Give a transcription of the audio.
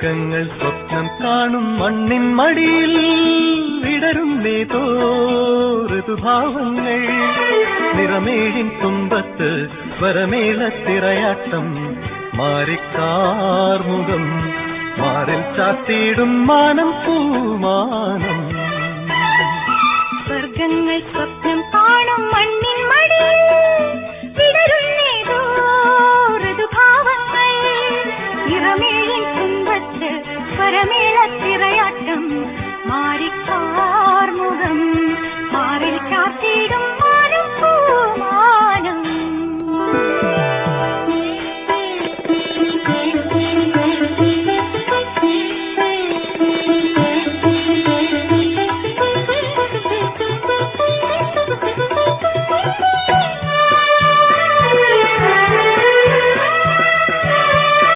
സ്വർഗങ്ങൾ സ്വപ്നം കാണും മണ്ണിൻ മടിയിൽ വിടരുന്നേതോ ഋതുഭാവങ്ങൾ നിറമേഴിൻ തുമ്പത്ത് വരമേളത്തിറയാട്ടം മാറിക്കാർമുഖം മാറിൽ ചാത്തിയിടും മാനം പൂമാനം സ്വർഗങ്ങൾ സ്വപ്നം കാണും മണ്ണിൻ മടിയിൽ വിടരുന്നേതോ ഋതുഭാവങ്ങൾ നിറമേഴിൻ തുമ്പത്ത് വരമേളത്തിറയാട്ടം മാറിക്കാർമുഖം മാറിൽ ചാത്തിയിടും